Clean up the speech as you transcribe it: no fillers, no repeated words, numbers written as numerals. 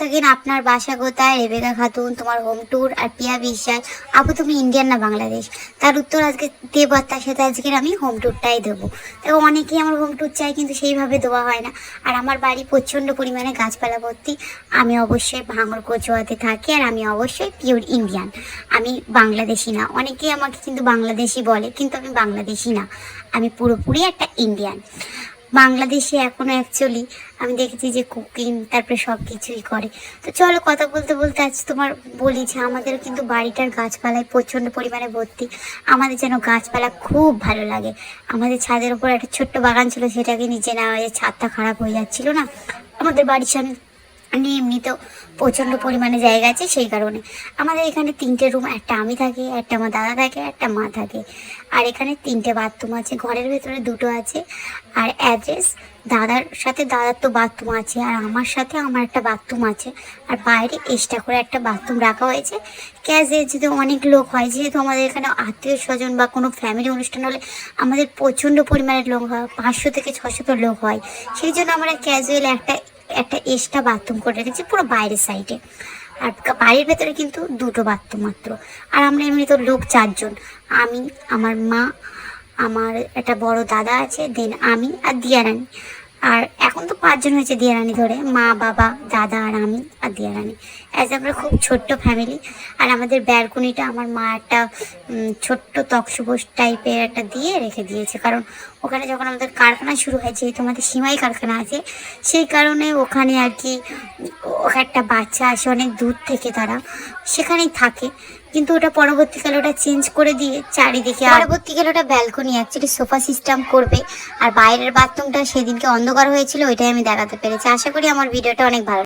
থাকেন। আপনার বাসা কোথায়? রেবেকা খাতুন, তোমার হোম ট্যুর। আর পিয়া বিশ্বাস, আপু তুমি ইন্ডিয়ান না বাংলাদেশ? তার উত্তর আজকে দেব, আর তার সাথে আজকের আমি হোম ট্যুরটাই দেবো। দেখো অনেকেই আমার হোম ট্যুর চাই, কিন্তু সেইভাবে দেওয়া হয় না। আর আমার বাড়ি প্রচণ্ড পরিমাণে গাছপালা ভর্তি। আমি অবশ্যই ভাঙড় কচুয়াতে থাকি, আর আমি অবশ্যই পিওর ইন্ডিয়ান, আমি বাংলাদেশি না। অনেকেই আমাকে কিন্তু বাংলাদেশি বলে, কিন্তু আমি বাংলাদেশি না, আমি পুরোপুরি একটা ইন্ডিয়ান। বাংলাদেশে এখনও অ্যাকচুয়ালি আমি দেখেছি যে কুকিং তারপরে সব কিছুই করে। তো চলো কথা বলতে বলতে আজ তোমার বলি যে আমাদের কিন্তু বাড়িটার গাছপালায় প্রচণ্ড পরিমাণে ভর্তি। আমাদের যেন গাছপালা খুব ভালো লাগে। আমাদের ছাদের উপর একটা ছোট্ট বাগান ছিল, সেটাকে নিচে নেওয়া হয়েছে, ছাদটা খারাপ হয়ে যাচ্ছিল না। আমাদের বাড়ির সামনে এমনিতেও প্রচণ্ড পরিমাণে জায়গা আছে, সেই কারণে আমাদের এখানে 3টে রুম, একটা আমি থাকি, একটা আমার দাদা থাকে, একটা মা থাকে। আর এখানে 3টে বাথরুম আছে, ঘরের ভেতরে 2টো আছে। আর অ্যাড্রেস দাদার সাথে দাদার তো বাথরুম আছে, আর আমার সাথে আমার একটা বাথরুম আছে। আর বাইরে এক্সট্রা করে একটা বাথরুম রাখা হয়েছে, ক্যাজে যদি অনেক লোক হয়, যেহেতু আমাদের এখানে আত্মীয় স্বজন বা কোনো ফ্যামিলি অনুষ্ঠান হলে আমাদের প্রচণ্ড পরিমাণে লোক হয়, 500 থেকে 600 লোক হয়। সেই জন্য আমরা ক্যাজুয়াল একটা একটা এক্সট্রা বাথরুম করে রেখেছি পুরো বাইরের সাইডে। আর বাড়ির ভেতরে কিন্তু 2টো বাথরুম মাত্র। আর আমরা এমনি তো লোক 4জন, আমি, আমার মা, আমার একটা বড় দাদা আছে, দেন আমি আর দিয়ারানি। আর এখন তো 5জন হয়েছে দিয়ারানি ধরে, মা বাবা দাদা আর আমি আর দিয়ারানি। অ্যাজ আমরা খুব ছোট্ট ফ্যামিলি। আর আমাদের ব্যালকনিটা আমার মা একটা ছোট্ট তক্সপোষ টাইপের একটা দিয়ে রেখে দিয়েছে, কারণ ওখানে যখন আমাদের কারখানা শুরু হয়, যেহেতু আমাদের সিমাই কারখানা আছে, সেই কারণে ওখানে আর কি একটা বাচ্চা আসে অনেক দূর থেকে, তারা সেখানেই থাকে। কিন্তু ওটা পরবর্তীকালে ওটা চেঞ্জ করে দিয়ে চারিদিকে, পরবর্তীকালে ওটা ব্যালকনি অ্যাকচুয়ালি সোফা সিস্টেম করবে। আর বাইরের বাথরুমটা সেদিনকে অন্ধকার হয়েছিল, ওইটাই আমি দেখাতে পেরেছি। আশা করি আমার ভিডিওটা অনেক ভালো